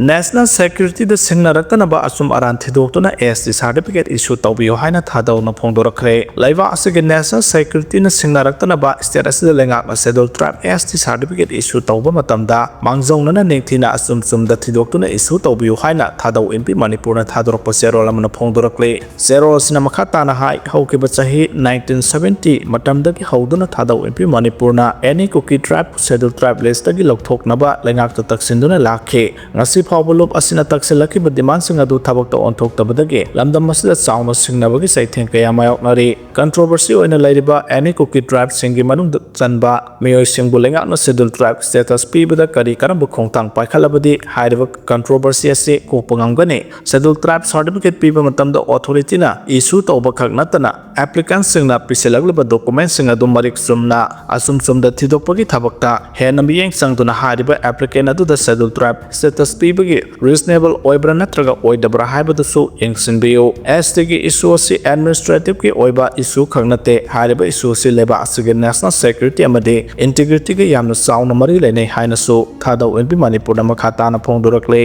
National Security the Singnaraktanaba Asum Aran Thidokuna ST certificate issue Tobio Haina Thadou na Pongdorakre. Laiva Asig National Security na Singnaraktanaba status the Lengak Sedol Trap ST certificate issue Toba Matamda, Mangzong na Ningtina Asum Sum the Thidokuna issue Tobio Haina Thadou in Manipur na Thadorpo Zero Lamana Pongdorakle. Zero Sinamakatana High, Hokibasahi 1970, Matamdaki Hoduna Thadou in Manipur na any cookie trap, Sedol trap list the Gilok Naba, Lengak to Taxinduna Lake. Ngasi Pawalop asina taksilaki but demand sing adu tabak to on talk tabadage. Lambda Masla sound of Singnabagi say think Kayama Nari. Controversy in a ladyba any cookie trap singing Manum Zanba, Meeoi Singbuling out no sedul trap status P with the Kari Karambu Tang Paikalabadi, hide of controversy as say Kopangangane. Sedul trap certificate people matam the authority na issue to Obakagnatana. Applicants sing na Piselagba documents sing adu Marik Sumna, assume some the Tidopagi Tabakta, Henami sang to the hide applicant adu the sedul trap status P reasonable oibra natraga oidabra haibadasu yengsinbiyo STG issue si administrative ki oiba issue khagnate haiba issue si leba asige national security amade integrity ga yamna sauna mari lene hainasu Thadou in Manipur na makata na phongdorakle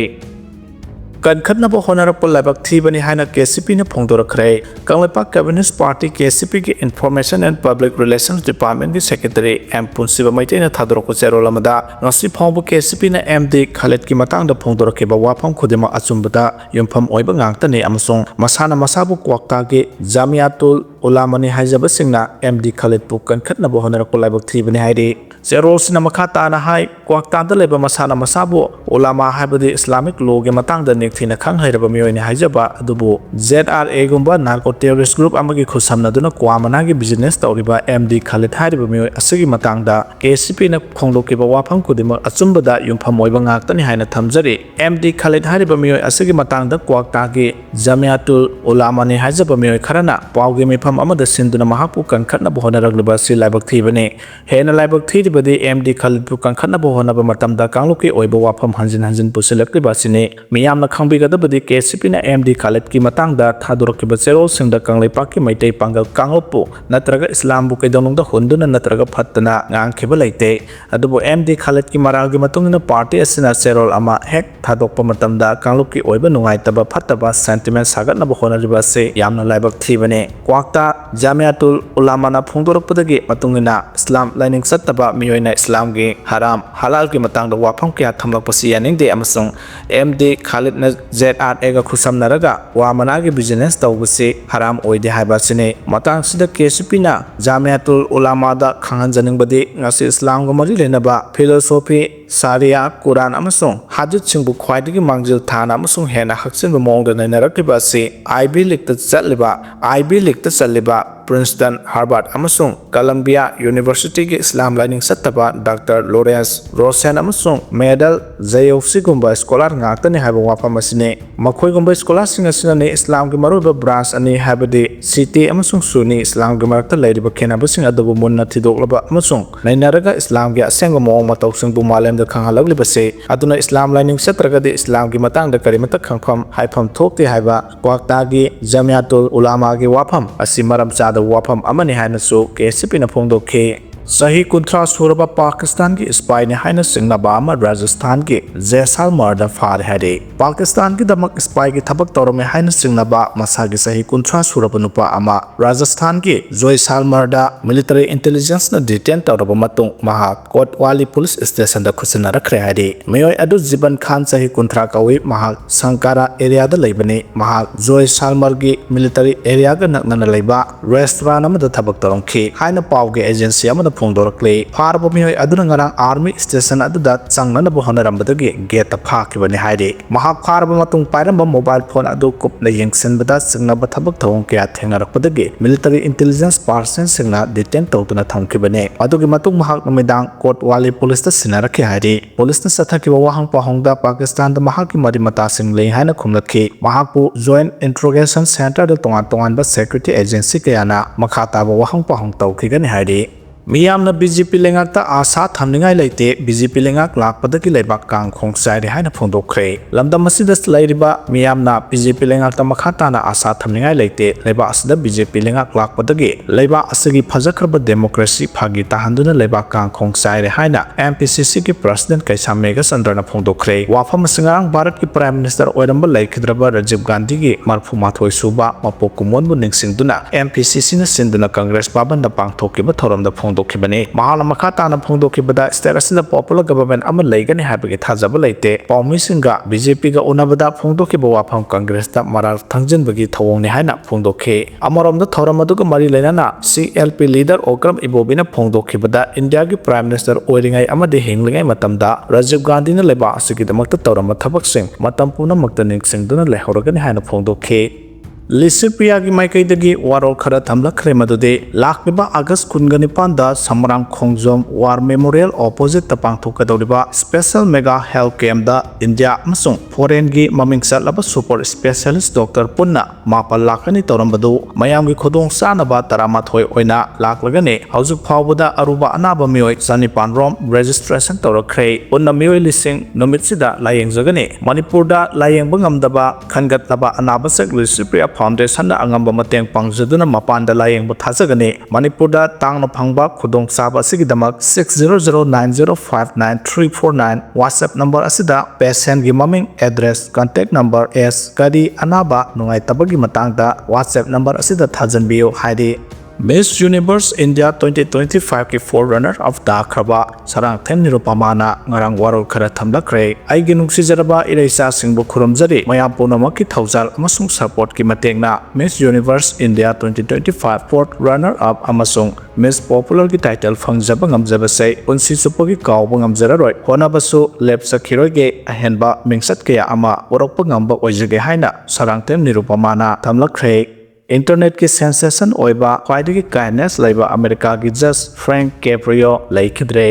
Kan Khatnabo Honorable Labak Thibani Haina KCP na Pongdorakre, Kanglepak Cabinet Party KCP ki Information and Public Relations Department ki Secretary M. Punsiba Maite na Thadoroko Zero Lamada, Nasi Pongbo KCP na MD Khaled ki Matang da Pongdorake ba wapam Khudima Atsumbuda, Yumpam Oiba Ngangta ni Amasong, Masana Masabu Kwakta ki Jamiatul Ulamani Hajaba Singna, MD Khaled Puk Kan Khatnabo Honorable Labak Thibani Haidi. Zero Sinamakata na Hai, Kwakta da Leba Masana Masabu, Ulama Habadi Islamic Law ki Matang da Tina Kang Hairaba Meeoi ni Hajaba, Adubu, ZRA Gumba, Narco Terrorist Group Amagi Kusamna Duna Kwamanagi Business Tauriba, MD Khaled Hairaba Meeoi Asigi Matangda, KCP na Ponglokiba Wapam Kudima, Atsumba Yumpamoiba Ngakani Haina Tamzari, MD Khaled Hairaba Meeoi Asigi Matangda, Kwaktagi, Jamiatul Ulama ni Hajaba Meeoi Karana, Paugi Mipam Amada Sinduna Mahapu Kan Katna Bohonaragliba Si Labak Thibani, Hena Labak Thibadi, MD Khaled Pukan Katna Bohonaba Matamda Kangluki Oiba Wapam Hanjin Pusilakliba Sine, Miyamna Bigada KCP na MD Khaled ki matang da Thadoraki Zero sing da Kanglepak ki Maitei Pangal Kanglopo natraga Islam bu kaidong da Hunduna natraga Patana ngang Kibalaite adubo MD Khaled ki maragi matung na party asina Serol ama hek Thadokpa matam da Kangloki oiba nungai taba Pataba sentiment sagat na bohona riba se yamna laibak thibane Kwakta Jamiatul Ulama na Phongdorakpadagi matungina Islam lining sattaba Meeoi na Islam gi haram halal ki matang da wapam kya thamlak pasi yaning de amasung MD Khaled na ZRA ga khusam naraga wamanagi business tawbuse haram oide haibasine matang sida KCP na Jamiatul Ulama da khangan janing badi ngasi Islam ga mari lenaba philosophy Sharia Quran amasung hadith singbu khwaidagi mangjil thana amasung hena haksin ba mong da nairakiba se Ivy League ta chaliba Princeton, Harvard, Amasung, Columbia University ki Islam Lining Sattaba, Dr. Lawrence Rosen Amasung, Medal Zayofsi Gumba Scholar Ngakta ni Haba Wapa Masine, Makoi Gumba Scholar Singasina ni Islam Gimaruba Branch ani Habadi, City Amasung Suni, Islam Gimarta Lady Bakena Basing Adabu Munna Tidoklaba Amasung, Nainaraga Islam Gia Sengamo Matausing Bumalem the Kangalagli Base, Aduna Islam Lining Satraga de Islam Gimatang the Karimata Kangkom, Haipam Tokti Haiba, Kwaktagi, Jamiatul Ulama gi Wapam, Asimaram Sad Wapam Amani Hanasu, KCP na Pongdoke. Sahi Kuntra Suraba Pakistan ki spy ne haina singnaba ama Rajasthan ki Jaisalmer da phare hade Pakistan ki damak spy ki thabak torome haina singnaba masagi sahi Kuntra Suraba nupa ama Rajasthan ki Jaisalmer da military intelligence na detain toraba matung maha Kotwali police station da khusana rakhre hade Meeoi adu Jiban Khan sahi Kuntra kawi maha Sankara area da leibane maha Jaisalmer ki military area ga nakna leiba restaurant ama da thabak torom ki haina pawge agency ama Pongdorakle, Parabo Meeoi aduna ngarang army station aduda changnana bo honarambadagi gate ta phakibani haide mahak Parabo matung pairamba mobile phone adu kupna yengsenbada singnaba thabak thawong kya thengarakpadagi military intelligence person singna detain tawtuna thamkibane adugi matung mahak namidang Kotwali police ta sinarakhi haide police na sathakiba wahang pahongda Pakistan da mahak ki mari mata sing lei haina khumlakhi mahakpu joint interrogation center da tongan ba security agency kayana makhata ba wahang pahong tawkhigani haide Miyamna BJP lengakta asa thamningai leite BJP lengak lakpadaki leibak kang khongsaire haina phongdokhre lamdam masida lairiba miyamna BJP lengakta makhatana asa thamningai leite leiba asida BJP lengak lakpadagi leiba asagi phajakraba democracy phagi tahanduna leibak kang khongsaire haina MPCC ki president Kaisamega Sandrana phongdokhre wafam singarang Bharat ki prime minister oiramba laikhidraba Rajiv Gandhi gi marphu mathoi suba mapokumon bu ningsingduna MPCC na sinduna Congress baban da pangthokiba thoramda Dokibani, Mahala Makatana Pondokibada, Steras in the popular government Amalaygan Happy Tazabalate, Paumisinga, BJP ga Unabada Pondokiba Congress that Maral Tanjan Bagi Tawoni Hana Pondoke, Amaram the Toramaduga Marilena, CLP leader Okram Ibobina Pondokibada, India Prime Minister Oiringai Amadi Hingling Matamda, Rajiv Gandhi Leba Sikidamakta Torama Tabaksing, Matampuna Maktanik Sing Duna Lehorogan Hana Pondoke. Lisipia ki maikaidagi warol khara thamlakhre madude lakbiba August 19 da Samrang Khongjom War Memorial opposite tapangthokadoriba special mega health camp da India amasung foreign gi mamingsa laba super specialist doctor punna mapal lakhani torambadu mayam gi khodong sanaba taramathoi oina laklagane haujuk phawbuda aruba anaba Meeoi sanipan rom registration torakhre punna Meeoi lising nomitsida layengjagane Manipur da layengba ngamdaba khangatlaba anaba sak Lisipia Foundation na angamba mateng pangjaduna mapanda layeng buthasagani Manipurda tangno phangba khudong saba sigidamak 6009059349 WhatsApp number asida patient gi maming address contact number s kadi anaba nungai tabagi matangda WhatsApp number asida thajanbiyo haidi Miss Universe India 2025 ki forerunner of thakhre sarang then nirupamana ngarang warol khara thamlakhre aigi nungsijaraba ireisa singbu khurumjari mayam punamaki thaujal amasung support ki matengna Miss Universe India 2025 fourth runner up amasung Miss Popular ki title phangjaba ngamjabase punsi supagi kawba ngamjararoi honabasu lepsakhiroge ahenba mingsat kaya ama orokpa ngamba oijage haina sarang then nirupamana thamlakhre Internet ki sensation oiba khwaidagi kindness laiba America ki just Frank Caprio laikhidre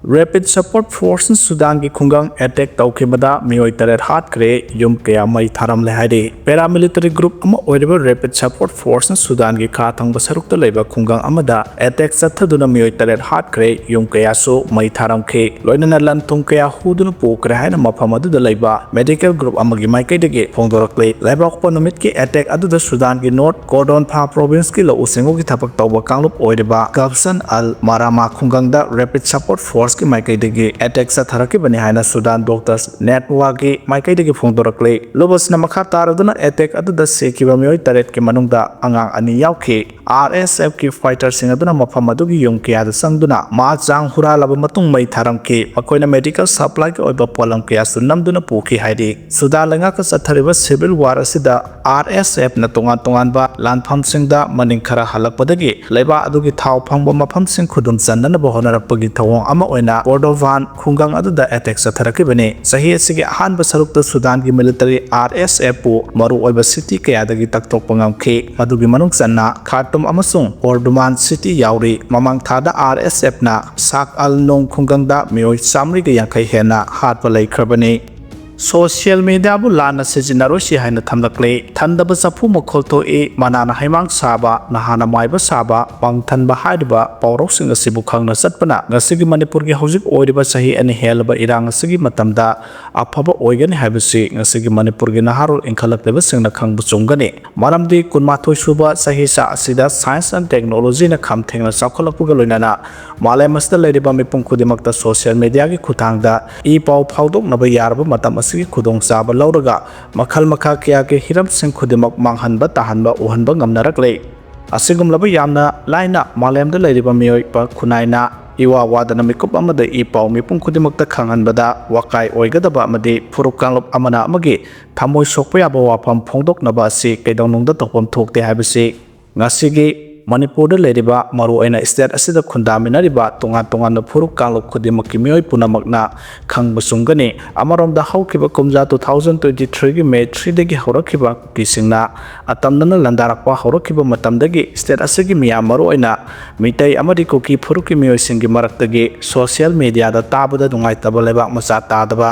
Rapid Support Force Sudan ki khungang attack tawkhibada Meeoi taret hat kre yum kaya mai tharam le haide paramilitary group ama oiba Rapid Support Force Sudan ki kha thangba sarukta laiba khungang amada attack chathaduna Meeoi taret hat kre yum kaya so mai tharam khe loinana lan thung kaya hudun pokre haina mafam adu laiba medical group amagi mai kaidage phongdorakle laiba economic ki attack adu Sudan ki North Cordon Pha province ki lo usengo ki thapak tawba kanglup oiba Gabsan al Marama khungang da Rapid Support Force ki maikaidagi attack sa tharaki bani haina Sudan Doctors Network ki maikaidagi phongdorakle lobasna makha taraduna attack aduda sekiba Meeoi taret ki manungda angang ani yaukhi RSF ki fighter sing aduna mafam adugi yum kya da sangduna ma jang hura laba matung mai tharam ki makoina medical supply ki oiba polam kya sunamduna pukhi haidi Sudan langa ka sathariba civil war asida RSF na tongan ba lanpham singda maning khara halakpadagi leiba adugi thau phangba mafam sing khudum channa ba honarapagi thawong ama oina Bordovan khungang aduda attack sa tharaki bane sahi asigi ahan ba sarukta Sudan ki military RSF pu maru oiba city kaya dagi taktok pangam khe madugi manung channa Khartoum amasung Bordovan city yauri mamang thada RSF na sak al nong khungang da Meeoi samri ga yankai hena hat pa lai kharbani Social media bu lana sejinaro si haina thamlakle thandaba sapu mokholto e manana haimang saba nahana maiba saba pangthan ba haiba pawrok sing asibu khangna satpana ngasigi Manipur gi hojik oiriba sahi ani helba irang asigi matamda aphaba oigani haibasi ngasigi Manipur gi naharul inkhalak leba singna khangbu chungani maramdi kunmathoi suba sahi sa asida science and technology na khamthengna sakholapu ga loinana malamasda leriba mipum khudimakta social media gi khuthangda e paw phawdok naba yarba matam asigi khudong saba lauraga makhal makha kya ke hiram sing khudimak manghanba tahanba uhanba ngamnarakle asigum laba yamna laina malemda leriba Meeoi pa khunaina iwa wadana mikup amada e paw mipum khudimakta khanghanbada wakai oigadaba amadi furukanglop amana amagi thamoi sokpa yaba wafam phongdoknaba asi keidonungda tokpam thokte haibasi ngasigi Manipur da leriba maru aina state asida khundaminariba tongan furuk kanglop khudimakki Meeoi punamakna khangba sungani amarom da haukiba kumja 2023 gi May 3 dagi horakiba kuki singna atamdana landarakpa horakiba matamdagi state asigi miyam maru oina mitai amadi kuki phuruki Meeoi singi maraktagi social media da tabada dungai tabaleba macha tadaba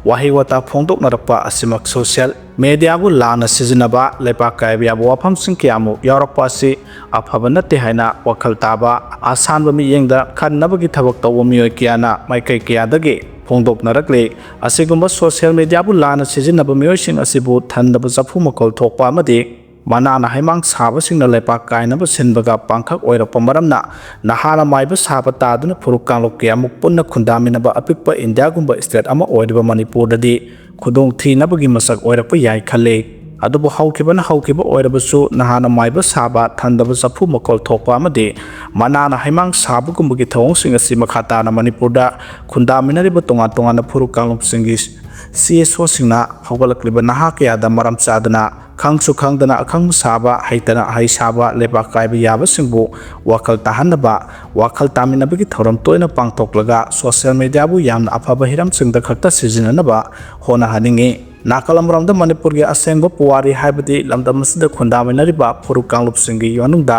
wahi wata phongdoknarakpa asimak social media bu lana sizinaba lepa kaibya bu wafam singkiamu yarakpa si afaba natte haina wakhal taba asanba mi yengda khannabagi thabak tawba Meeoi kiyana maikai kiyadagi phongdoknarakle asigumba social media bu lana sizinaba Meeoi sing asibu thandaba jafu makol thokpa amadi manana haimang saba singna lepa kainaba sinbaga pangkhak oirakpa maramna nahana maiba saba taduna phurukang lokya mukpunna khundaminaba apikpa India gumba state ama oiriba Manipur dadi khudong thinabagi masak oirakpa yai khale adubu haukiba oirabasu nahana maiba saba thandaba jafu makol thokpa amadi manana haimang saba gumbagi thawong sing asi makhata na Manipur da khundaminariba tonga na phurukang lopsingi CSO singna haugalakliba naha kayada maram chadana khangsu khangdana akhang saba haitana hai saba lepa kaiba yaba singbu wakhal tahanaba wakhal taminabagi thoram toina pangthoklaga social media bu yamna afaba hiram singda khakta sizinanaba hona haningi nakalamramda Manipur gi asengba puwari haibadi lamdamasida khundaminariba phurukang lopsingi yanungda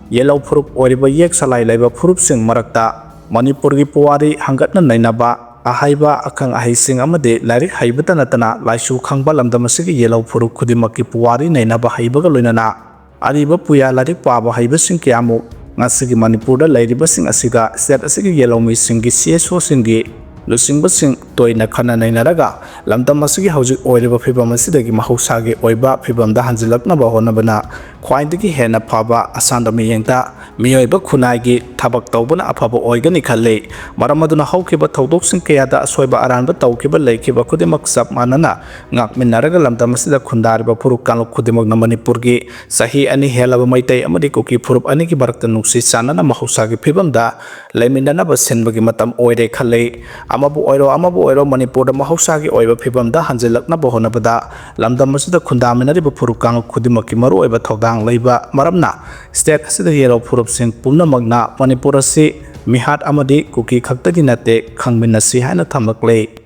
yellow phuruk oriba yek salai laiba phurup sing marakta Manipur gi puwari hangatna nainaba ahaiba akang ahaising amade lairik haibata natana laisu khangba lamdamasigi yellow phuruk khudimaki puwari nainaba haibaga loinana ariba puya lairik paba haibasing kiamu ngasigi Manipur da lairiba sing asiga state asigi yellow mi singi CSO singi lusingba-sing toina khana nainaraga lamdamasigi haujuk oiriba phibam asidagi mahausagi oiba phibamda hanjilaknaba honabana khwaidagi hena phaba asanda miyengta Meeoi khunai thabak tawbana afaba oigani khalle maramaduna haukiba thawdoksing kayada asoiba aranba tawkiba leikiba khudimak sap manana ngakminaraga lamdamasida khundariba phurukkan khudimak na Manipur gi sahi ani helaba maitai amadi kuki phurup ani gi barakta nuksi sanana mahausagi phibamda leimindanaba senbagi matam oire khalle amabu oiro Manipur da mahausagi oiba phibamda hanjilaknaba honabada lamdamasida khundaminariba phurukkan khudimaki maru oiba thawdang leiba maramna state asida yero phurup sing pumna magna Manipur asi mihat amadi kuki khaktagi nate khangminasi haina thamlakle